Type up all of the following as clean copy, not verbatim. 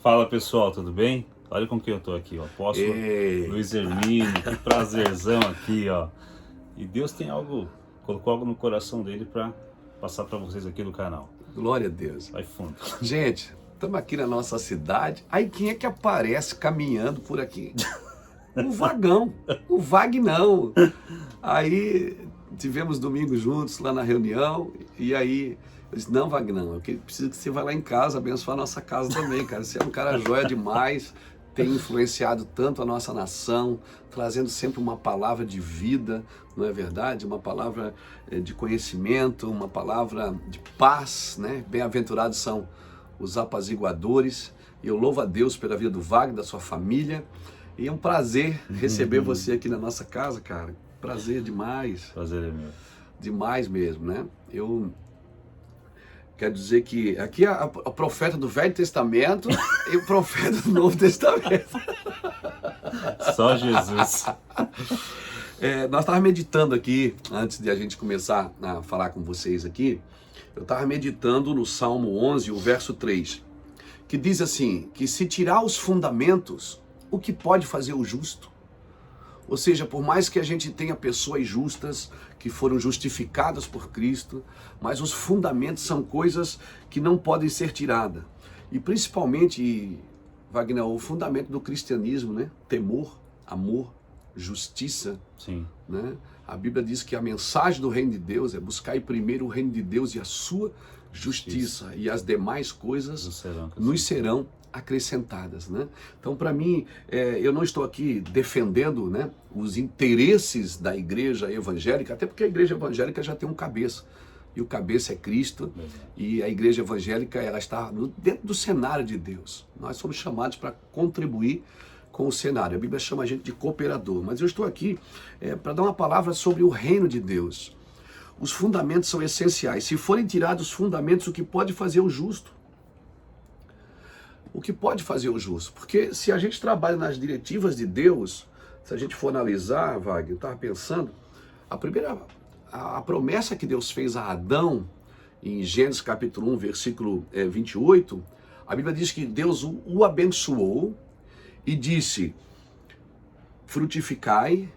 Fala pessoal, tudo bem? Olha com quem eu tô aqui, ó. Apóstolo Luiz Hermínio, que prazerzão aqui, ó. E Deus tem algo, colocou algo no coração dele para passar para vocês aqui no canal. Glória a Deus. Vai fundo. Gente, estamos aqui na nossa cidade. Aí quem é que aparece caminhando por aqui? O Vagão, o Vagnão. Aí tivemos domingo juntos lá na reunião. E aí eu disse, não, Vagnão, eu preciso que você vá lá em casa abençoar a nossa casa também, cara. Você é um cara joia demais, tem influenciado tanto a nossa nação, trazendo sempre uma palavra de vida, não é verdade? Uma palavra de conhecimento, uma palavra de paz, né? Bem-aventurados são os apaziguadores. E eu louvo a Deus pela vida do Wagner, da sua família. E é um prazer receber você aqui na nossa casa, cara. Prazer demais. Prazer é meu. Demais mesmo, né? Eu quero dizer que aqui é a profeta do Velho Testamento e o profeta do Novo Testamento. Só Jesus. Nós estávamos meditando aqui, antes de a gente começar a falar com vocês aqui, eu estava meditando no Salmo 11, o verso 3, que diz assim, que se tirar os fundamentos, o que pode fazer o justo? Ou seja, por mais que a gente tenha pessoas justas, que foram justificadas por Cristo, mas os fundamentos são coisas que não podem ser tiradas. E principalmente, Wagner, o fundamento do cristianismo, né? Temor, amor, justiça. Sim. Né? A Bíblia diz que a mensagem do reino de Deus é buscar primeiro o reino de Deus e a sua justiça. E as demais coisas nos serão acrescentadas, né? Então, para mim, eu não estou aqui defendendo, né, os interesses da igreja evangélica, até porque a igreja evangélica já tem um cabeça, e o cabeça é Cristo, e a igreja evangélica ela está dentro do cenário de Deus. Nós somos chamados para contribuir com o cenário. A Bíblia chama a gente de cooperador, mas eu estou aqui para dar uma palavra sobre o reino de Deus. Os fundamentos são essenciais. Se forem tirados os fundamentos, o que pode fazer o justo? O que pode fazer o justo? Porque se a gente trabalha nas diretivas de Deus, se a gente for analisar, Wagner, eu estava pensando, a promessa que Deus fez a Adão, em Gênesis capítulo 1, versículo 28, a Bíblia diz que Deus o abençoou e disse, frutificai,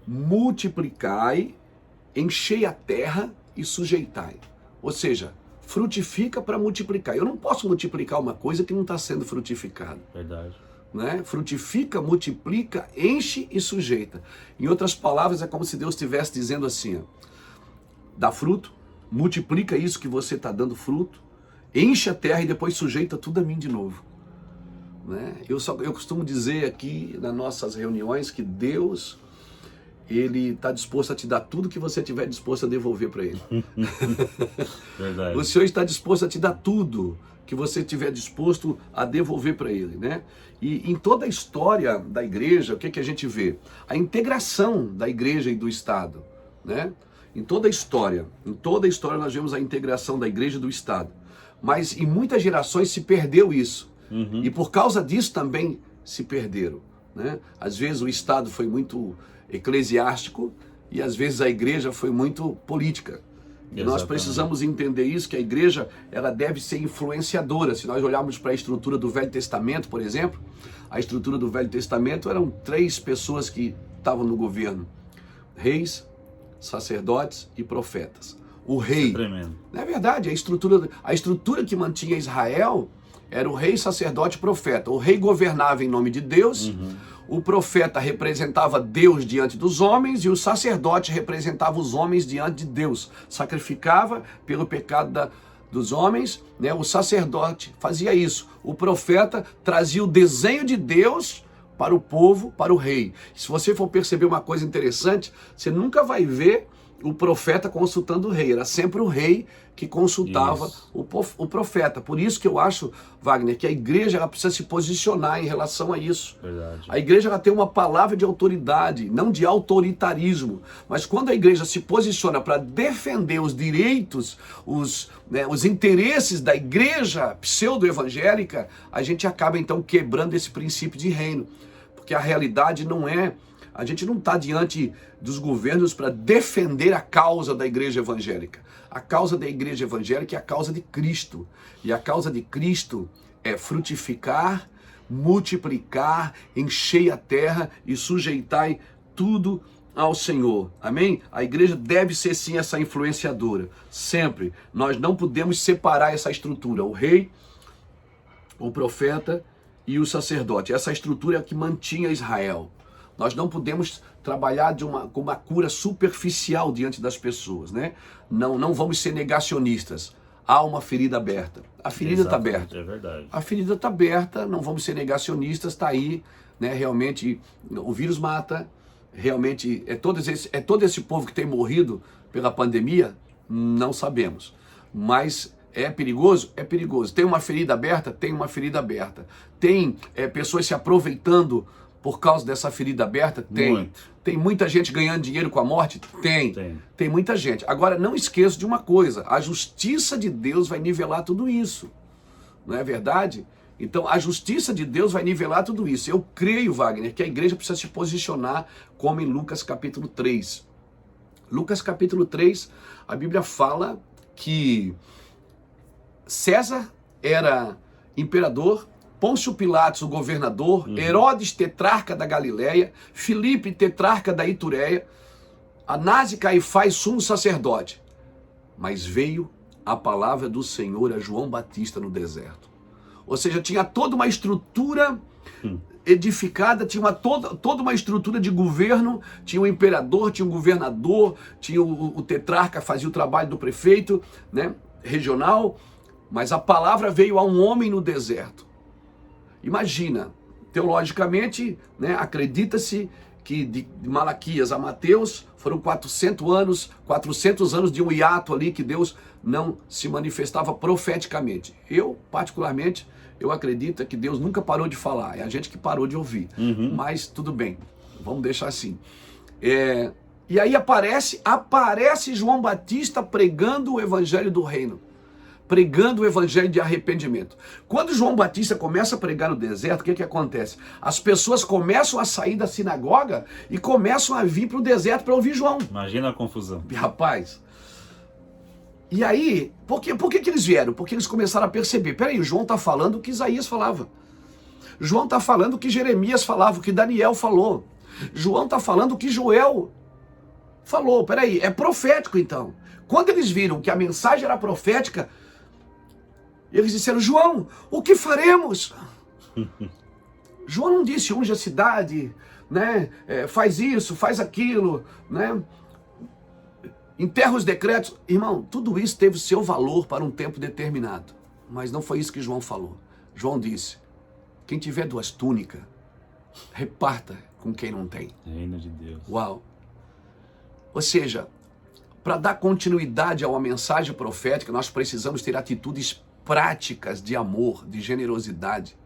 multiplicai, enchei a terra e sujeitai. Ou seja, frutifica para multiplicar. Eu não posso multiplicar uma coisa que não está sendo frutificada. Verdade. Né? Frutifica, multiplica, enche e sujeita. Em outras palavras, é como se Deus estivesse dizendo assim, ó, dá fruto, multiplica isso que você está dando fruto, enche a terra e depois sujeita tudo a mim de novo. Né? Eu costumo dizer aqui nas nossas reuniões que Deus, Ele está disposto a te dar tudo que você estiver disposto a devolver para Ele. Verdade. O Senhor está disposto a te dar tudo que você estiver disposto a devolver para Ele, né? E em toda a história da igreja, o que a gente vê? A integração da igreja e do Estado, né? Em toda a história nós vemos a integração da igreja e do Estado. Mas em muitas gerações se perdeu isso. E por causa disso também se perderam, né? Às vezes o Estado foi muito eclesiástico e às vezes a igreja foi muito política. E nós precisamos entender isso, que a igreja ela deve ser influenciadora. Se nós olharmos para a estrutura do Velho Testamento, por exemplo, a estrutura do Velho Testamento eram 3 pessoas que estavam no governo: reis, sacerdotes e profetas. O rei, não é verdade, a estrutura que mantinha Israel era o rei, sacerdote e profeta. O rei governava em nome de Deus, o profeta representava Deus diante dos homens e o sacerdote representava os homens diante de Deus. Sacrificava pelo pecado dos homens, né? O sacerdote fazia isso. O profeta trazia o desenho de Deus para o povo, para o rei. Se você for perceber uma coisa interessante, você nunca vai ver o profeta consultando o rei, era sempre o rei que consultava o profeta. Por isso que eu acho, Wagner, que a igreja ela precisa se posicionar em relação a isso. Verdade. A igreja ela tem uma palavra de autoridade, não de autoritarismo, mas quando a igreja se posiciona para defender os direitos, os interesses da igreja pseudo-evangélica, a gente acaba então quebrando esse princípio de reino, porque a realidade não é... A gente não está diante dos governos para defender a causa da igreja evangélica. A causa da igreja evangélica é a causa de Cristo. E a causa de Cristo é frutificar, multiplicar, enchei a terra e sujeitai tudo ao Senhor. Amém? A igreja deve ser sim essa influenciadora. Sempre. Nós não podemos separar essa estrutura. O rei, o profeta e o sacerdote. Essa estrutura é a que mantinha Israel. Nós não podemos trabalhar com uma cura superficial diante das pessoas, né? Não vamos ser negacionistas. Há uma ferida aberta. A ferida está aberta. É verdade. A ferida está aberta, não vamos ser negacionistas, está aí, né? Realmente o vírus mata, realmente é todo esse povo que tem morrido pela pandemia, não sabemos. Mas é perigoso? É perigoso. Tem uma ferida aberta? Tem uma ferida aberta. Tem pessoas se aproveitando por causa dessa ferida aberta? Tem. Muito. Tem muita gente ganhando dinheiro com a morte? Tem. Tem muita gente. Agora, não esqueça de uma coisa. A justiça de Deus vai nivelar tudo isso. Não é verdade? Então, a justiça de Deus vai nivelar tudo isso. Eu creio, Wagner, que a igreja precisa se posicionar como em Lucas capítulo 3. Lucas capítulo 3, a Bíblia fala que César era imperador, Pôncio Pilatos, o governador, Herodes, tetrarca da Galileia, Filipe, tetrarca da Itureia, Anás e Caifás, sumo sacerdote. Mas veio a palavra do Senhor a João Batista no deserto. Ou seja, tinha toda uma estrutura edificada, tinha toda uma estrutura de governo, tinha o imperador, tinha o governador, tinha o tetrarca, fazia o trabalho do prefeito, né, regional, mas a palavra veio a um homem no deserto. Imagina, teologicamente, né, acredita-se que de Malaquias a Mateus foram 400 anos de um hiato ali que Deus não se manifestava profeticamente. Eu, particularmente, eu acredito que Deus nunca parou de falar, é a gente que parou de ouvir. Mas tudo bem, vamos deixar assim. E aí aparece João Batista pregando o evangelho do reino. Pregando o evangelho de arrependimento. Quando João Batista começa a pregar no deserto, o que acontece? As pessoas começam a sair da sinagoga e começam a vir para o deserto para ouvir João. Imagina a confusão. Rapaz. E aí, por que eles vieram? Porque eles começaram a perceber, peraí, João está falando o que Isaías falava. João está falando o que Jeremias falava, o que Daniel falou. João está falando o que Joel falou. Peraí, é profético então. Quando eles viram que a mensagem era profética, eles disseram, João, o que faremos? João não disse, unge a cidade, né? Faz isso, faz aquilo, né? Enterra os decretos. Irmão, tudo isso teve seu valor para um tempo determinado. Mas não foi isso que João falou. João disse, quem tiver 2 túnicas, reparta com quem não tem. Reino de Deus. Uau! Ou seja, para dar continuidade a uma mensagem profética, nós precisamos ter atitudes práticas de amor, de generosidade.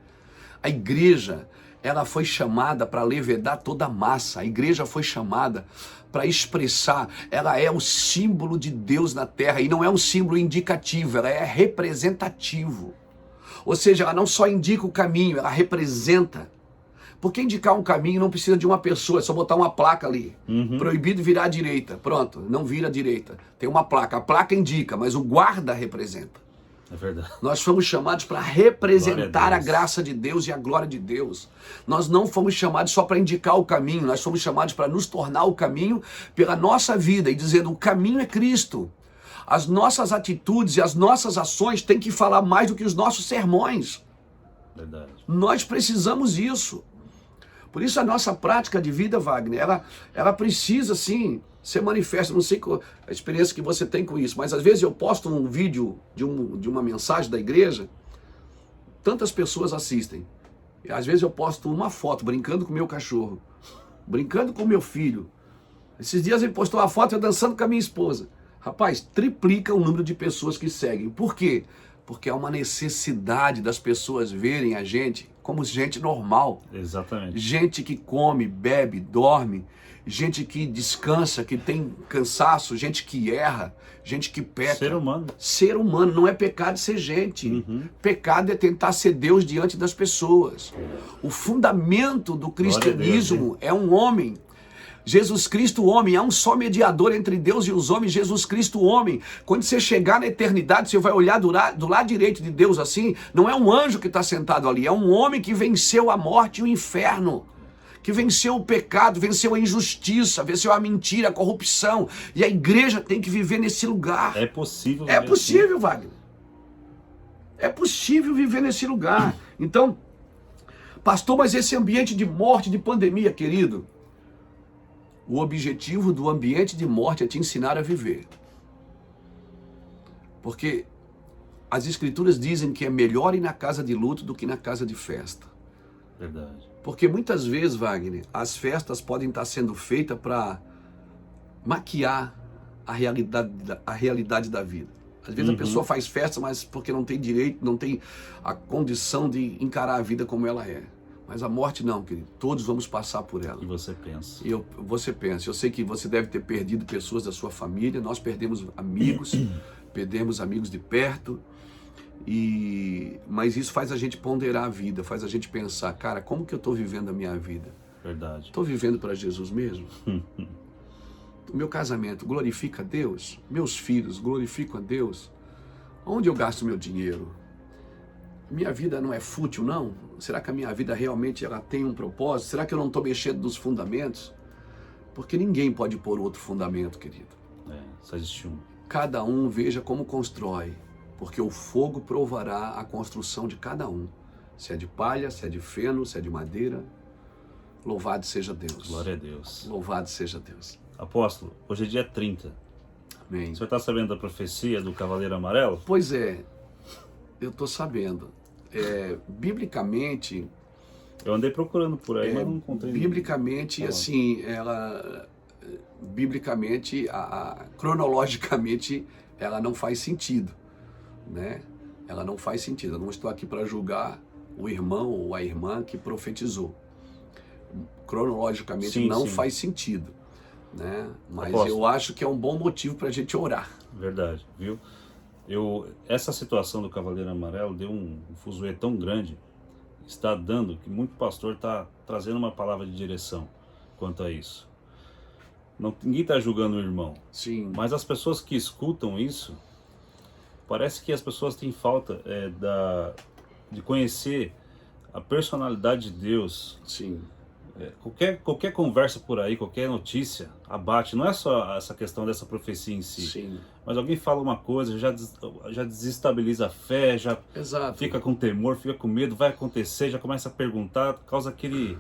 A igreja, ela foi chamada para levedar toda a massa. A igreja foi chamada para expressar. Ela é o símbolo de Deus na terra. E não é um símbolo indicativo, ela é representativo. Ou seja, ela não só indica o caminho, ela representa. Porque indicar um caminho não precisa de uma pessoa, é só botar uma placa ali. Proibido virar à direita. Pronto, não vira à direita. Tem uma placa. A placa indica, mas o guarda representa. É verdade. Nós fomos chamados para representar a graça de Deus e a glória de Deus. Nós não fomos chamados só para indicar o caminho, nós fomos chamados para nos tornar o caminho pela nossa vida e dizendo o caminho é Cristo. As nossas atitudes e as nossas ações têm que falar mais do que os nossos sermões. Verdade. Nós precisamos disso. Por isso a nossa prática de vida, Wagner, ela precisa sim ser manifesta. Não sei qual a experiência que você tem com isso, mas às vezes eu posto um vídeo de uma mensagem da igreja, tantas pessoas assistem. E às vezes eu posto uma foto brincando com o meu cachorro, brincando com o meu filho. Esses dias ele postou uma foto eu dançando com a minha esposa. Rapaz, triplica o número de pessoas que seguem. Por quê? Porque há uma necessidade das pessoas verem a gente como gente normal. Exatamente. Gente que come, bebe, dorme, gente que descansa, que tem cansaço, gente que erra, gente que peca. Ser humano. Ser humano, não é pecado ser gente. Pecado é tentar ser Deus diante das pessoas. O fundamento do cristianismo é um homem. Jesus Cristo, homem, há um só mediador entre Deus e os homens, Jesus Cristo, homem. Quando você chegar na eternidade, você vai olhar do lado direito de Deus assim, não é um anjo que está sentado ali, é um homem que venceu a morte e o inferno, que venceu o pecado, venceu a injustiça, venceu a mentira, a corrupção, e a igreja tem que viver nesse lugar. É possível. É possível, Wagner. É possível viver nesse lugar. Então, pastor, mas esse ambiente de morte, de pandemia, querido, o objetivo do ambiente de morte é te ensinar a viver. Porque as escrituras dizem que é melhor ir na casa de luto do que na casa de festa. Verdade. Porque muitas vezes, Wagner, as festas podem estar sendo feitas para maquiar a realidade da vida. Às vezes a pessoa faz festa, mas porque não tem direito, não tem a condição de encarar a vida como ela é. Mas a morte não, querido. Todos vamos passar por ela. E você pensa. Você pensa. Eu sei que você deve ter perdido pessoas da sua família. Nós perdemos amigos, perdemos amigos de perto. Mas isso faz a gente ponderar a vida, faz a gente pensar, cara, como que eu estou vivendo a minha vida? Verdade. Estou vivendo para Jesus mesmo? O meu casamento glorifica a Deus? Meus filhos glorificam a Deus? Onde eu gasto meu dinheiro? Minha vida não é fútil, não? Será que a minha vida realmente ela tem um propósito? Será que eu não estou mexendo nos fundamentos? Porque ninguém pode pôr outro fundamento, querido. Só existe um. Cada um veja como constrói, porque o fogo provará a construção de cada um. Se é de palha, se é de feno, se é de madeira. Louvado seja Deus. Glória a Deus. Louvado seja Deus. Apóstolo, hoje é dia 30. Amém. O senhor está sabendo da profecia do Cavaleiro Amarelo? Pois é, eu estou sabendo. Biblicamente... Eu andei procurando por aí, mas não encontrei. Biblicamente, assim, biblicamente, cronologicamente, ela não faz sentido, né? Ela não faz sentido. Eu não estou aqui para julgar o irmão ou a irmã que profetizou. Cronologicamente não faz sentido, né? Mas eu acho que é um bom motivo para a gente orar. Verdade, viu? Essa situação do Cavaleiro Amarelo deu um fuzuê tão grande, está dando que muito pastor está trazendo uma palavra de direção quanto a isso. Ninguém está julgando o irmão. Sim. Mas as pessoas que escutam isso, parece que as pessoas têm falta de conhecer a personalidade de Deus. Sim. Qualquer conversa por aí, qualquer notícia, abate. Não é só essa questão dessa profecia em si. Sim. Mas alguém fala uma coisa, já desestabiliza a fé, já Exato. Fica com temor, fica com medo, vai acontecer, já começa a perguntar, causa aquele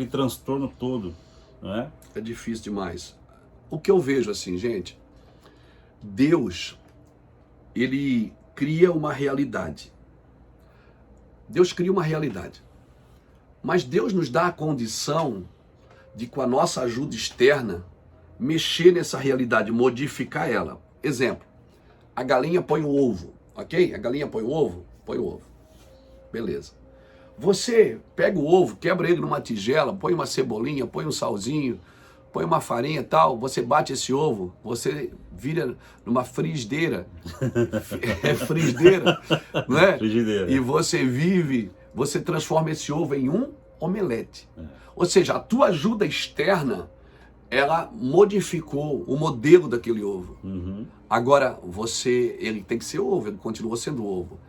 transtorno todo, não é? É difícil demais. O que eu vejo assim, gente, Deus, Ele cria uma realidade. Deus cria uma realidade. Mas Deus nos dá a condição de, com a nossa ajuda externa, mexer nessa realidade, modificar ela. Exemplo, a galinha põe o ovo, ok? A galinha põe o ovo? Põe o ovo. Beleza. Você pega o ovo, quebra ele numa tigela, põe uma cebolinha, põe um salzinho, põe uma farinha e tal, você bate esse ovo, você vira numa frigideira. Frigideira, não é? Frigideira. E você transforma esse ovo em um omelete. Ou seja, a tua ajuda externa, ela modificou o modelo daquele ovo. Agora, ele tem que ser ovo, ele continua sendo ovo.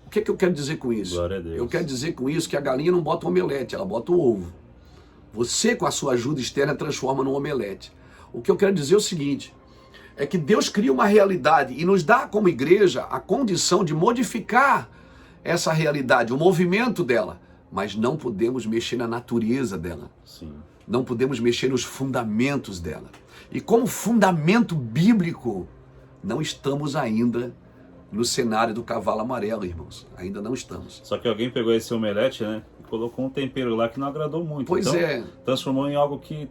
O que eu quero dizer com isso? Glória a Deus. Eu quero dizer com isso que a galinha não bota o omelete, ela bota o ovo. Você, com a sua ajuda externa, transforma no omelete. O que eu quero dizer é o seguinte, é que Deus cria uma realidade e nos dá, como igreja, a condição de modificar essa realidade, o movimento dela, mas não podemos mexer na natureza dela. Sim. Não podemos mexer nos fundamentos dela. E como fundamento bíblico, não estamos ainda no cenário do cavalo amarelo, irmãos. Ainda não estamos. Só que alguém pegou esse omelete, né? E colocou um tempero lá que não agradou muito. Pois então, transformou em algo que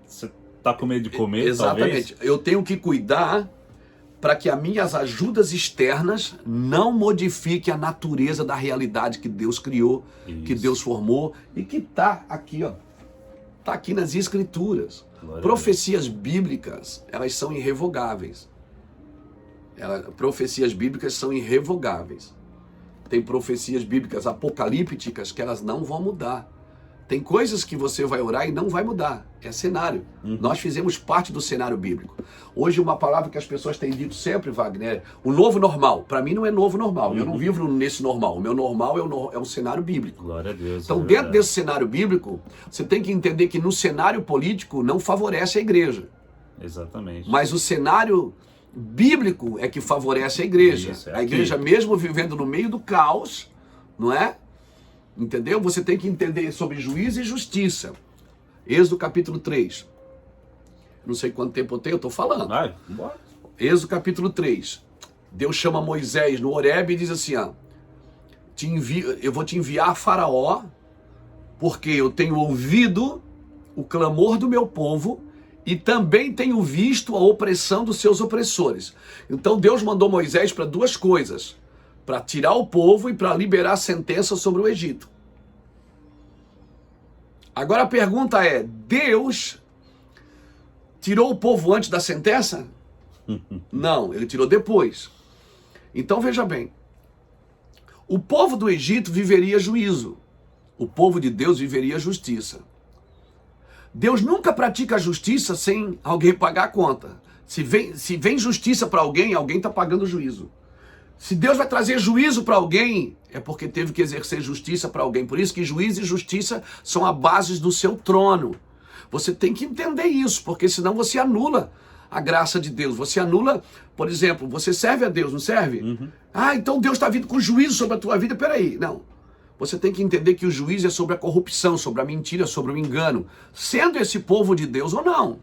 você tá com medo de comer, exatamente. Talvez. Eu tenho que cuidar para que as minhas ajudas externas não modifiquem a natureza da realidade que Deus criou, que Deus formou e que está aqui, ó. Está aqui nas Escrituras. Profecias bíblicas, elas são irrevogáveis. Profecias bíblicas são irrevogáveis. Tem profecias bíblicas apocalípticas que elas não vão mudar. Tem coisas que você vai orar e não vai mudar. É cenário. Nós fizemos parte do cenário bíblico. Hoje uma palavra que as pessoas têm dito sempre, Wagner, é o novo normal. Para mim não é novo normal. Eu não vivo nesse normal. O meu normal é o cenário bíblico. Glória a Deus. Então dentro desse cenário bíblico, você tem que entender que no cenário político não favorece a igreja. Exatamente. Mas o cenário bíblico é que favorece a igreja. Isso, a igreja mesmo vivendo no meio do caos, não é? Entendeu? Você tem que entender sobre juízo e justiça. Êxodo capítulo 3. Não sei quanto tempo eu tenho, eu estou falando. Vai, bora. Êxodo capítulo 3. Deus chama Moisés no Horebe e diz assim, ó, eu vou te enviar a Faraó, porque eu tenho ouvido o clamor do meu povo e também tenho visto a opressão dos seus opressores. Então Deus mandou Moisés para duas coisas: para tirar o povo e para liberar a sentença sobre o Egito. Agora a pergunta é, Deus tirou o povo antes da sentença? Não, ele tirou depois. Então veja bem, o povo do Egito viveria juízo, o povo de Deus viveria justiça. Deus nunca pratica a justiça sem alguém pagar a conta. Se vem justiça para alguém, alguém está pagando juízo. Se Deus vai trazer juízo para alguém, é porque teve que exercer justiça para alguém. Por isso que juízo e justiça são a base do seu trono. Você tem que entender isso, porque senão você anula a graça de Deus. Você anula, por exemplo, você serve a Deus, não serve? Ah, então Deus está vindo com juízo sobre a tua vida. Peraí, não. Você tem que entender que o juízo é sobre a corrupção, sobre a mentira, sobre o engano. Sendo esse povo de Deus ou não.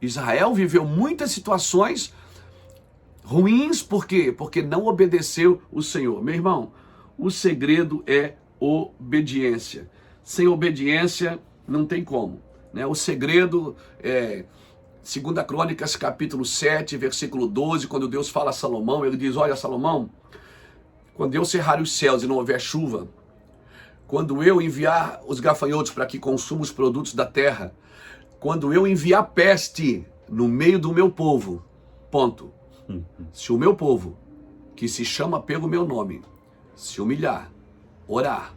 Israel viveu muitas situações ruins, por quê? Porque não obedeceu o Senhor. Meu irmão, o segredo é obediência. Sem obediência não tem como, né? O segredo é 2 Crônicas capítulo 7, versículo 12, quando Deus fala a Salomão, ele diz, olha Salomão, quando eu cerrar os céus e não houver chuva, quando eu enviar os gafanhotos para que consumam os produtos da terra, quando eu enviar peste no meio do meu povo, ponto. Se o meu povo, que se chama pelo meu nome, se humilhar, orar,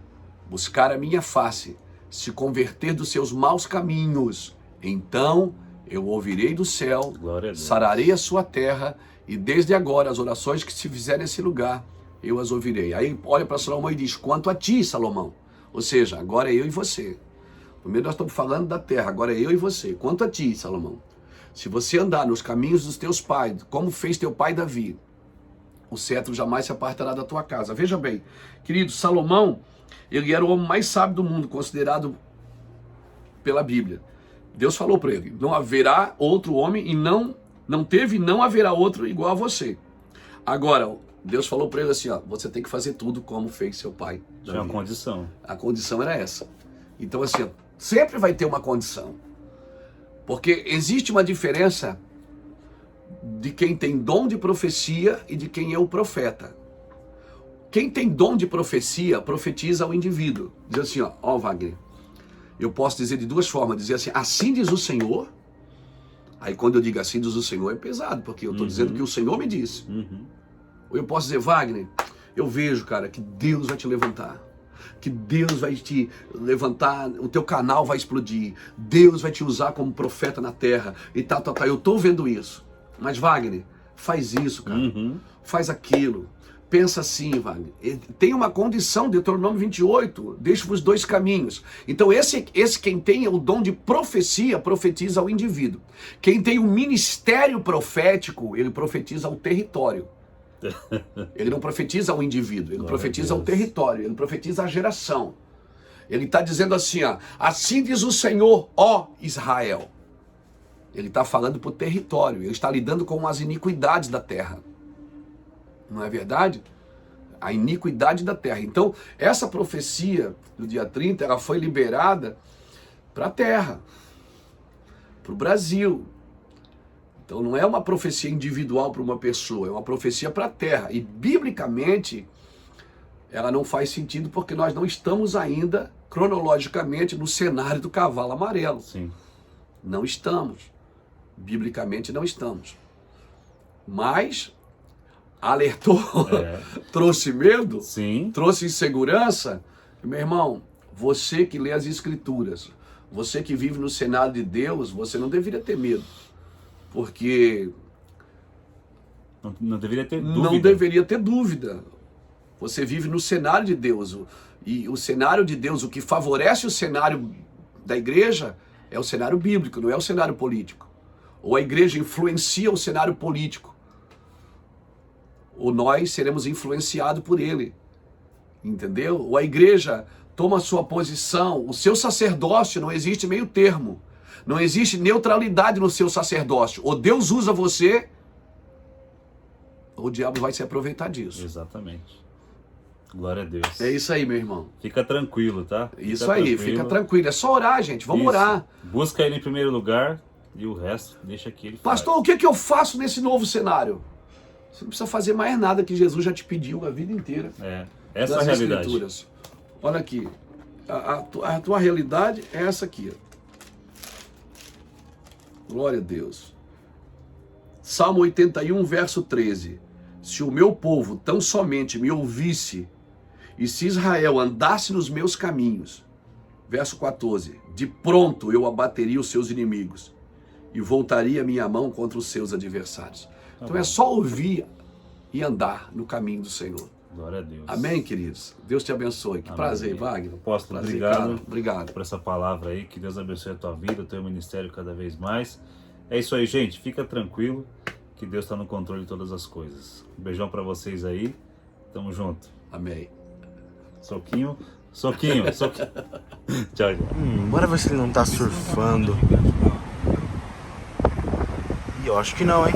buscar a minha face, se converter dos seus maus caminhos, então eu ouvirei do céu, sararei a sua terra, e desde agora as orações que se fizerem nesse lugar, eu as ouvirei. Aí olha para Salomão e diz, quanto a ti, Salomão, ou seja, agora é eu e você. Primeiro nós estamos falando da terra, agora é eu e você. Quanto a ti, Salomão, se você andar nos caminhos dos teus pais, como fez teu pai Davi, o cetro jamais se apartará da tua casa. Veja bem, querido, Salomão, ele era o homem mais sábio do mundo, considerado pela Bíblia. Deus falou para ele, não haverá outro homem e não teve e não haverá outro igual a você. Agora, Deus falou para ele assim, ó, você tem que fazer tudo como fez seu pai Davi. Tinha uma condição. A condição era essa. Então assim, ó, sempre vai ter uma condição. Porque existe uma diferença de quem tem dom de profecia e de quem é o profeta. Quem tem dom de profecia, profetiza ao indivíduo. Diz assim, ó Wagner, eu posso dizer de duas formas, dizer assim diz o Senhor. Aí quando eu digo assim diz o Senhor é pesado, porque eu estou dizendo que o Senhor me disse. Ou eu posso dizer, Wagner, eu vejo, cara, que Deus vai te levantar. Que Deus vai te levantar, o teu canal vai explodir, Deus vai te usar como profeta na terra, e tal, eu tô vendo isso. Mas Wagner, faz isso, cara, faz aquilo, pensa assim, Wagner, tem uma condição, Deuteronômio 28, deixa-vos dois caminhos. Então esse quem tem o dom de profecia, profetiza ao indivíduo. Quem tem o ministério profético, ele profetiza ao território. Ele não profetiza ao indivíduo, ele profetiza ao território, ele profetiza à geração. Ele está dizendo assim, ó, assim diz o Senhor, ó Israel. Ele está falando para o território, ele está lidando com as iniquidades da terra. Não é verdade? A iniquidade da terra. Então, essa profecia do dia 30, ela foi liberada para a terra, para o Brasil. Então não é uma profecia individual para uma pessoa, é uma profecia para a terra. E biblicamente ela não faz sentido porque nós não estamos ainda cronologicamente no cenário do cavalo amarelo. Sim. Não estamos. Biblicamente não estamos. Mas alertou, trouxe medo, sim, trouxe insegurança. Meu irmão, você que lê as Escrituras, você que vive no cenário de Deus, você não deveria ter medo, porque não deveria ter dúvida. Não deveria ter dúvida. Você vive no cenário de Deus, e o cenário de Deus, o que favorece o cenário da igreja é o cenário bíblico, não é o cenário político. Ou a igreja influencia o cenário político, ou nós seremos influenciados por ele, entendeu? Ou a igreja toma a sua posição, o seu sacerdócio, não existe meio termo, não existe neutralidade no seu sacerdócio. Ou Deus usa você, ou o diabo vai se aproveitar disso. Exatamente. Glória a Deus. É isso aí, meu irmão. Fica tranquilo, tá? Isso aí, fica tranquilo. É só orar, gente. Vamos orar. Busca ele em primeiro lugar e o resto deixa que ele faz. Pastor, o que eu faço nesse novo cenário? Você não precisa fazer mais nada que Jesus já te pediu a vida inteira. Essa é a realidade. Escrituras. Olha aqui. A tua realidade é essa aqui. Glória a Deus. Salmo 81, verso 13. Se o meu povo tão somente me ouvisse, e se Israel andasse nos meus caminhos, verso 14, de pronto eu abateria os seus inimigos e voltaria minha mão contra os seus adversários. Então é só ouvir e andar no caminho do Senhor. Glória a Deus. Amém, queridos? Deus te abençoe. Que Amém. prazer, Wagner. Apóstolo, prazer, obrigado. Obrigado por essa palavra aí. Que Deus abençoe a tua vida, o teu ministério cada vez mais. É isso aí, gente. Fica tranquilo que Deus está no controle de todas as coisas. Um beijão para vocês aí. Tamo junto. Amém. Soquinho. Tchau, tchau. Bora ver se ele não tá surfando. E eu acho que não, hein?